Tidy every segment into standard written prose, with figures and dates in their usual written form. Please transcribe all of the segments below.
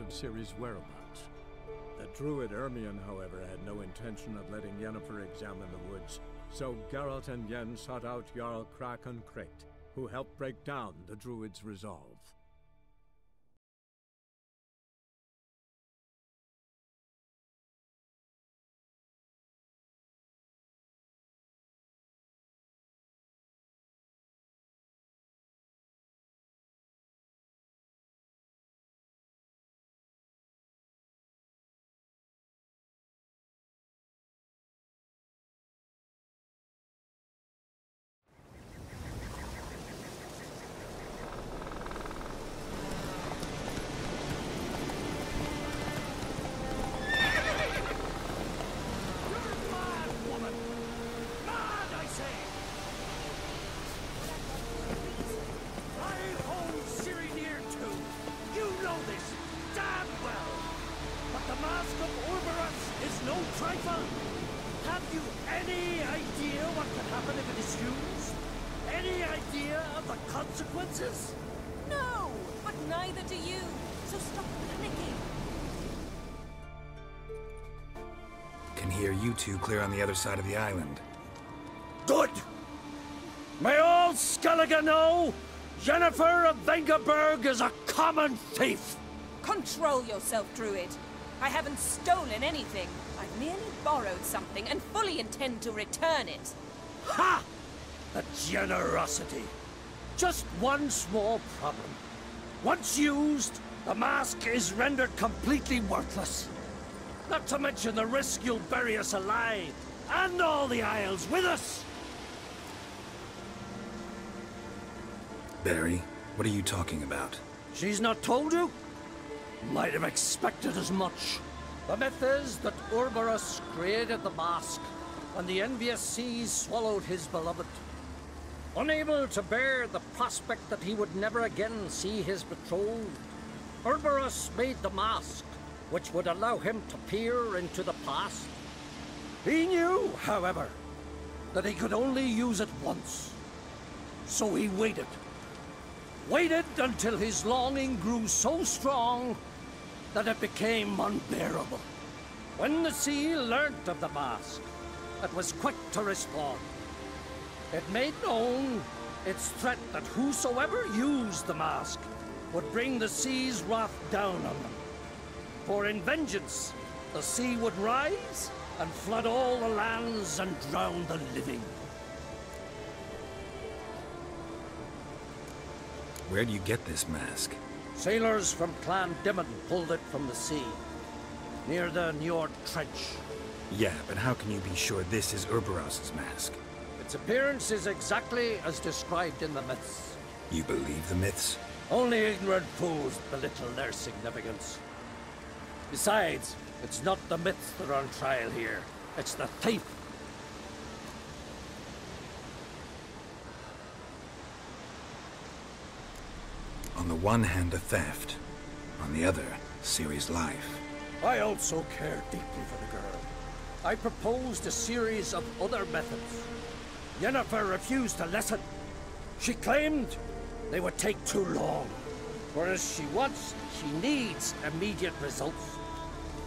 of Ciri's whereabouts. The druid Ermion, however, had no intention of letting Yennefer examine the woods, so Geralt and Yen sought out Jarl Kraken Krayt, who helped break down the druid's resolve. No, but neither do you, so stop panicking. Can hear you two clear on the other side of the island. Good! May all Skellige know, Yennefer of Vengerberg is a common thief! Control yourself, Druid. I haven't stolen anything. I've merely borrowed something and fully intend to return it. Ha! The generosity. Just one small problem. Once used, the mask is rendered completely worthless. Not to mention the risk you'll bury us alive, and all the Isles with us! Barry, what are you talking about? She's not told you? Might have expected as much. The myth is that Ouroboros created the mask, and the envious seas swallowed his beloved. Unable to bear the prospect that he would never again see his betrothed, Ouroboros made the mask, which would allow him to peer into the past. He knew, however, that he could only use it once. So he waited. Waited until his longing grew so strong that it became unbearable. When the sea learnt of the mask, it was quick to respond. It made known its threat that whosoever used the mask would bring the sea's wrath down on them. For in vengeance, the sea would rise and flood all the lands and drown the living. Where do you get this mask? Sailors from Clan Dimon pulled it from the sea, near the Njord Trench. Yeah, but how can you be sure this is Ouroboros' mask? Its appearance is exactly as described in the myths. You believe the myths? Only ignorant fools belittle their significance. Besides, it's not the myths that are on trial here. It's the thief. On the one hand, a theft. On the other, Ciri's life. I also care deeply for the girl. I proposed a series of other methods. Yennefer refused to listen. She claimed they would take too long. Whereas she needs immediate results.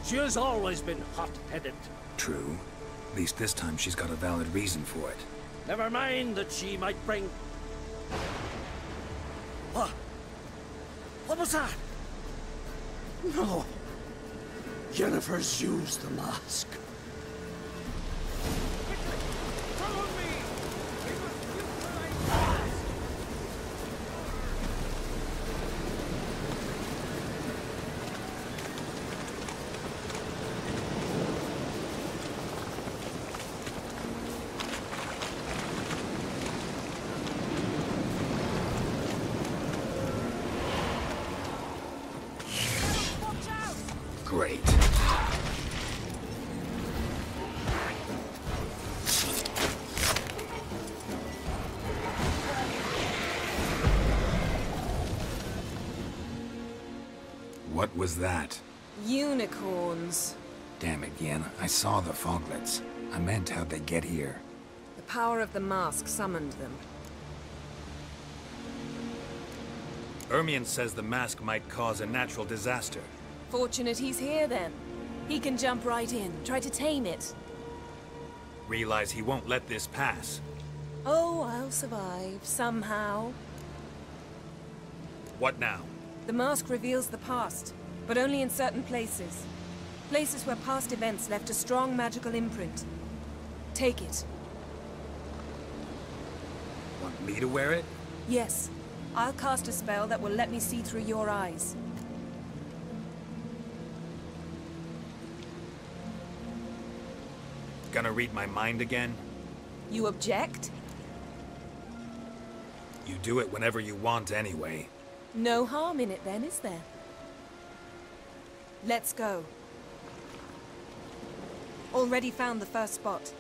She has always been hot-headed. True. At least this time she's got a valid reason for it. Never mind that she might bring... What? What was that? No. Yennefer's used the mask. Great. What was that? Unicorns. Damn it, Yen. I saw the foglets. I meant how'd they get here? The power of the mask summoned them. Ermion says the mask might cause a natural disaster. Fortunate he's here, then. He can jump right in, try to tame it. Realize he won't let this pass. Oh, I'll survive, somehow. What now? The mask reveals the past, but only in certain places. Places where past events left a strong magical imprint. Take it. Want me to wear it? Yes. I'll cast a spell that will let me see through your eyes. Gonna read my mind again? You object? You do it whenever you want anyway. No harm in it then, is there? Let's go. Already found the first spot.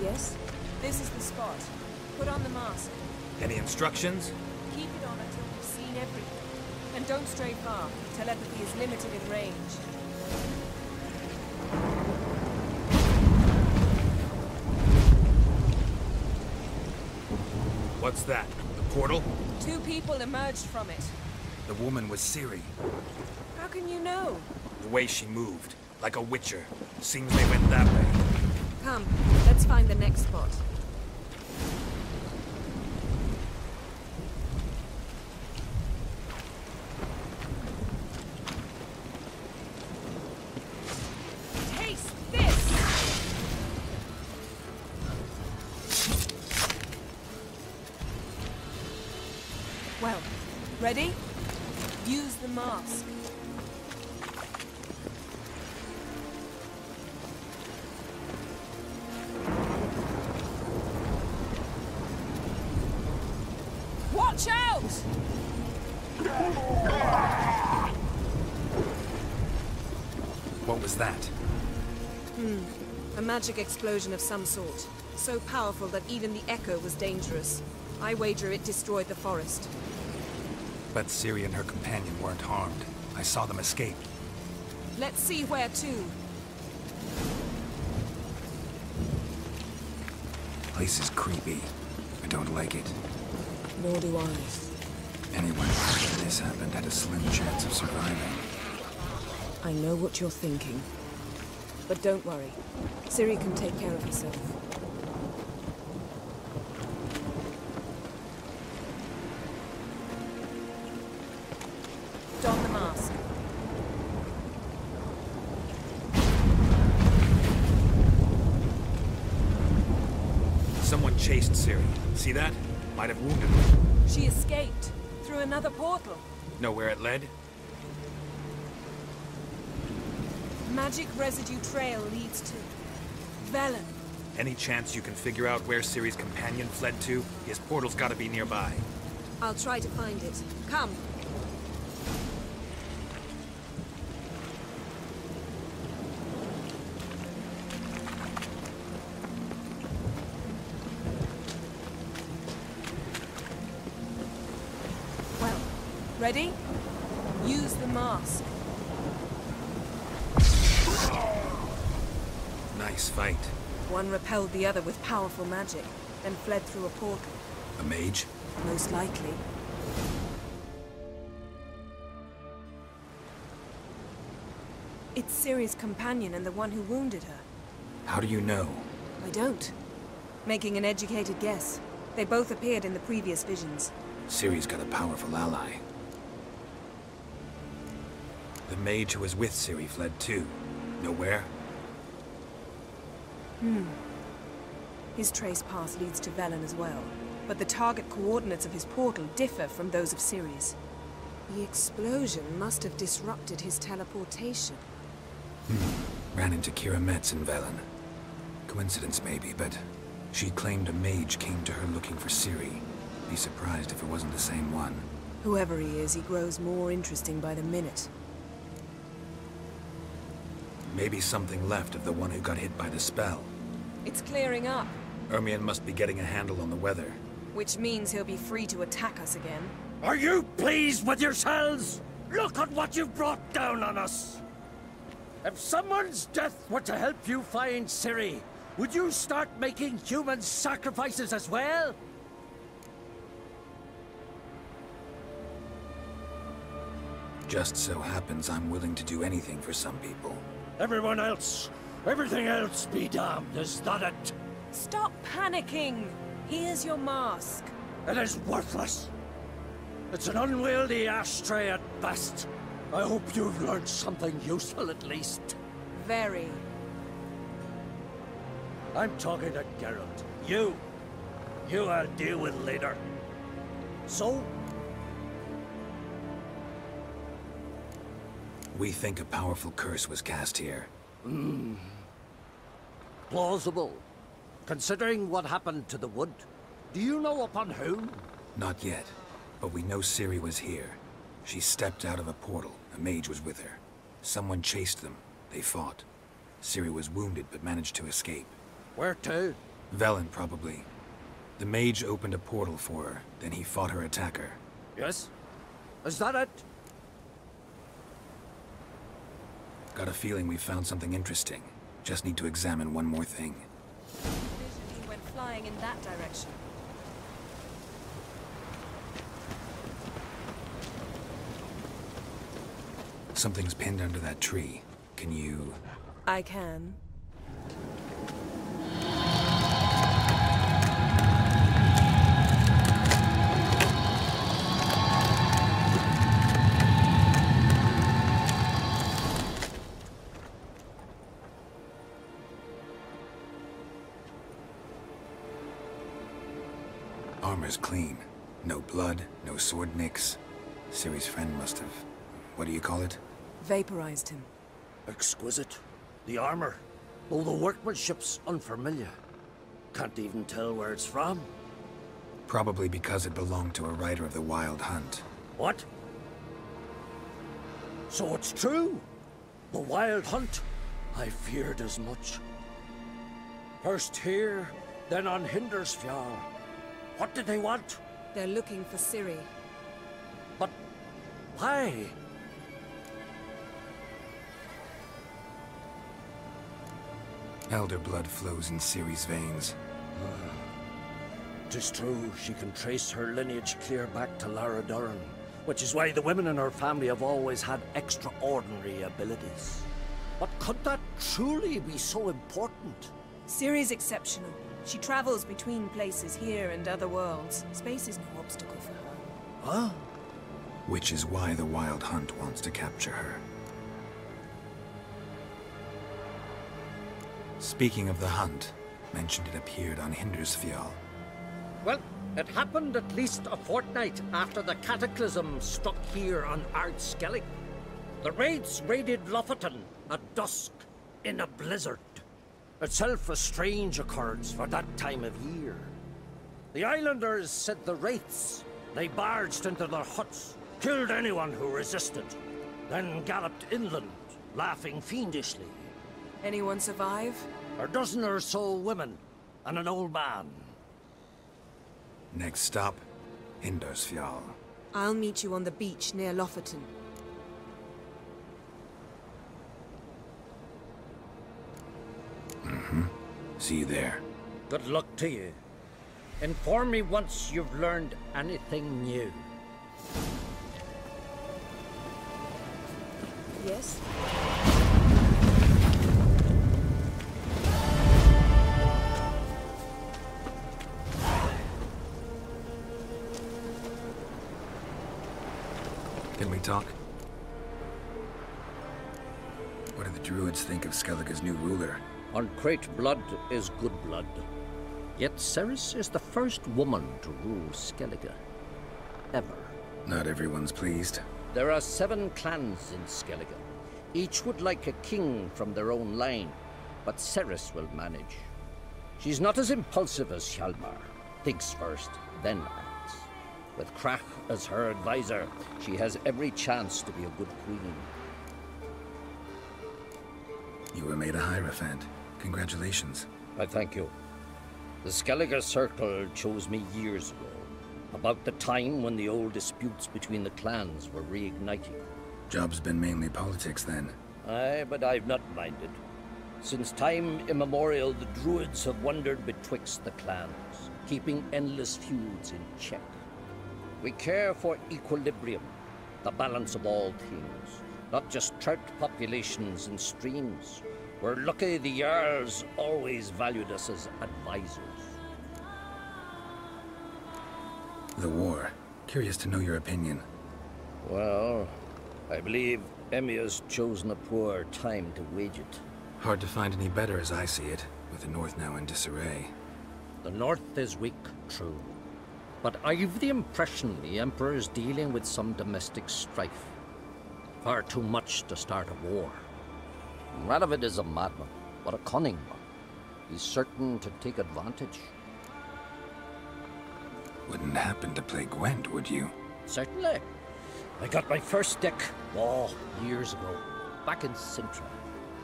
Yes? This is the spot. Put on the mask. Any instructions? Keep it on until we've seen everything. And don't stray far. Telepathy is limited in range. What's that? The portal? 2 people emerged from it. The woman was Ciri. How can you know? The way she moved. Like a witcher. Seems they went that way. Come, let's find the next spot. Taste this! Well, ready? Use the mask. Watch out! What was that? A magic explosion of some sort. So powerful that even the echo was dangerous. I wager it destroyed the forest. But Ciri and her companion weren't harmed. I saw them escape. Let's see where to. Place is creepy. I don't like it. Nor do I. Anyone after this happened had a slim chance of surviving. I know what you're thinking. But don't worry. Ciri can take care of herself. Don the mask. Someone chased Ciri. See that? Might have wounded her. She escaped. Through another portal. Know where it led? Magic residue trail leads to Velen. Any chance you can figure out where Ciri's companion fled to? His portal's gotta be nearby. I'll try to find it. Come. Well, ready? Use the mask. Nice fight. One repelled the other with powerful magic, then fled through a portal. A mage? Most likely. It's Ciri's companion and the one who wounded her. How do you know? I don't. Making an educated guess. They both appeared in the previous visions. Ciri's got a powerful ally. The mage who was with Ciri fled too. Know where? His trace path leads to Velen as well, but the target coordinates of his portal differ from those of Ciri's. The explosion must have disrupted his teleportation. Ran into Kira Metz in Velen. Coincidence maybe, but she claimed a mage came to her looking for Ciri. Be surprised if it wasn't the same one. Whoever he is, he grows more interesting by the minute. Maybe something left of the one who got hit by the spell. It's clearing up, Ermion must be getting a handle on the weather. which means he'll be free to attack us again. Are you pleased with yourselves? Look at what you've brought down on us! If someone's death were to help you find Ciri, would you start making human sacrifices as well? Just so happens I'm willing to do anything for some people. Everyone else, everything else be damned, is that it? Stop panicking! Here's your mask. It is worthless. It's an unwieldy ashtray at best. I hope you've learned something useful at least. Very. I'm talking to Geralt. You I'll deal with later. So? We think a powerful curse was cast here. Plausible. Considering what happened to the wood, do you know upon whom? Not yet, but we know Ciri was here. She stepped out of a portal. A mage was with her. Someone chased them. They fought. Ciri was wounded but managed to escape. Where to? Velen, probably. The mage opened a portal for her, then he fought her attacker. Yes? Is that it? Got a feeling we found something interesting. Just need to examine one more thing. Vision went flying in that direction. Something's pinned under that tree. Can you... I can. Armor's clean. No blood, no sword nicks. Ciri's friend must have... what do you call it? Vaporized him. Exquisite. The armor, though the workmanship's unfamiliar. Can't even tell where it's from. Probably because it belonged to a rider of the Wild Hunt. What? So it's true? The Wild Hunt? I feared as much. First here, then on Hindersfjall. What did they want? They're looking for Ciri. But why? Elder blood flows in Ciri's veins. 'Tis true, she can trace her lineage clear back to Lara Duran, which is why the women in her family have always had extraordinary abilities. But could that truly be so important? Ciri's exceptional. She travels between places here and other worlds. Space is no obstacle for her. Huh? Which is why the Wild Hunt wants to capture her. Speaking of the hunt, mentioned it appeared on Hindersfjall. Well, it happened at least a fortnight after the cataclysm struck here on Ardskellig. The raids raided Lofoten at dusk in a blizzard. Itself a strange occurrence for that time of year. The islanders said the wraiths. They barged into their huts, killed anyone who resisted, then galloped inland, laughing fiendishly. Anyone survive? A dozen or so women, and an old man. Next stop, Hindersfjall. I'll meet you on the beach near Lofoten. See you there. Good luck to you. Inform me once you've learned anything new. Yes? Can we talk? What do the druids think of Skellige's new ruler? Uncrate blood is good blood. Yet Ceres is the first woman to rule Skellige. Ever. Not everyone's pleased. There are 7 clans in Skellige. Each would like a king from their own line, but Ceres will manage. She's not as impulsive as Hjalmar. Thinks first, then acts. With Krach as her advisor, she has every chance to be a good queen. You were made a Hierophant. Congratulations. I thank you. The Skellige Circle chose me years ago, about the time when the old disputes between the clans were reigniting. Job's been mainly politics then. Aye, but I've not minded. Since time immemorial, the Druids have wandered betwixt the clans, keeping endless feuds in check. We care for equilibrium, the balance of all things, not just trout populations and streams. We're lucky the Jarls always valued us as advisors. The war. Curious to know your opinion. Well, I believe Emmia's chosen a poor time to wage it. Hard to find any better as I see it, with the North now in disarray. The North is weak, true. But I've the impression the Emperor is dealing with some domestic strife. Far too much to start a war. Radovid is a madman, but a cunning one. He's certain to take advantage. Wouldn't happen to play Gwent, would you? Certainly. I got my first deck, years ago, back in Sintra.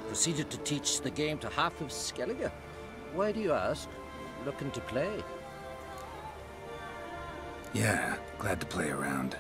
Proceeded to teach the game to half of Skellige. Why do you ask? Looking to play? Yeah, glad to play around.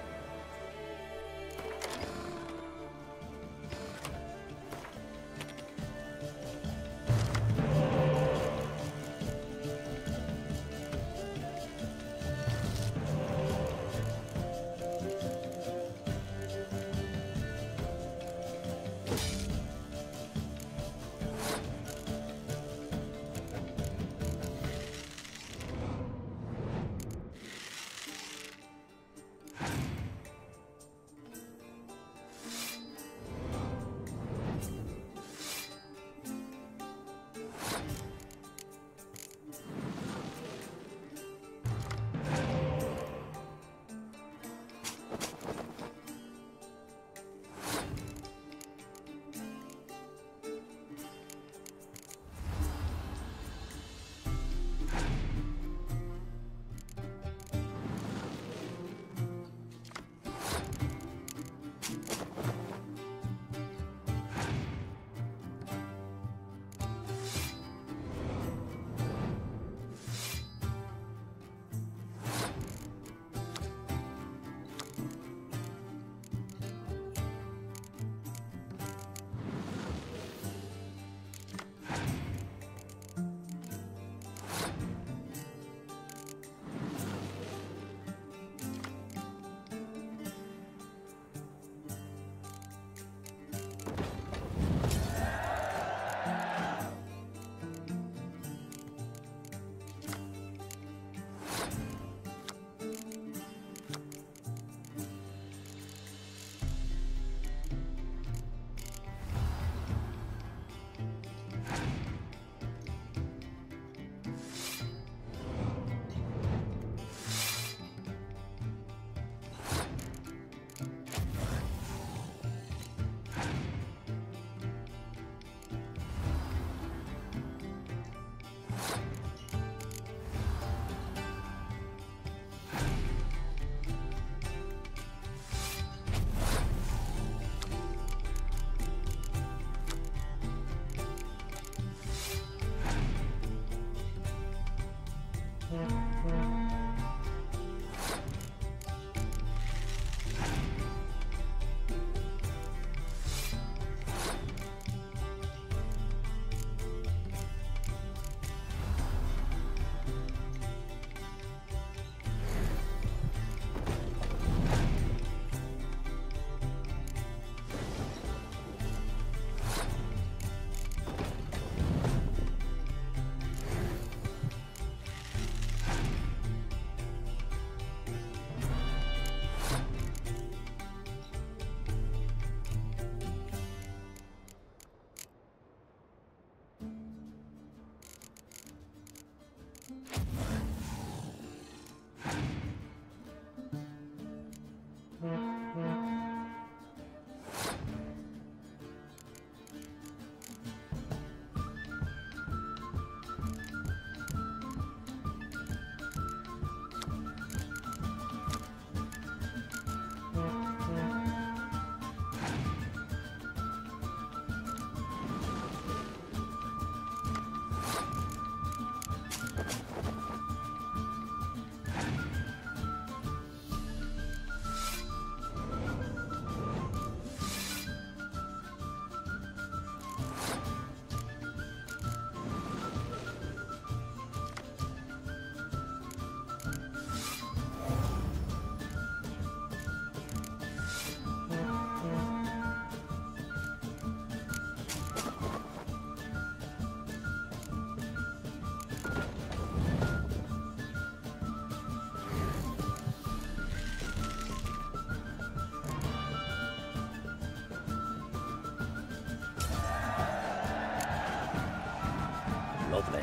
Lovely.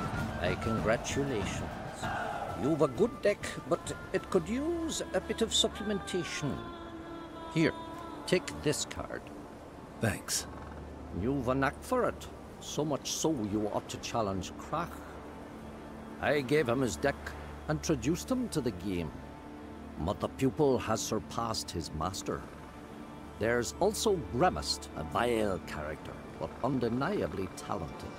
Congratulations. You've a good deck, but it could use a bit of supplementation. Here, take this card. Thanks. You've a knack for it. So much so you ought to challenge Krach. I gave him his deck, introduced him to the game. But the pupil has surpassed his master. There's also Gremist, a vile character, but undeniably talented.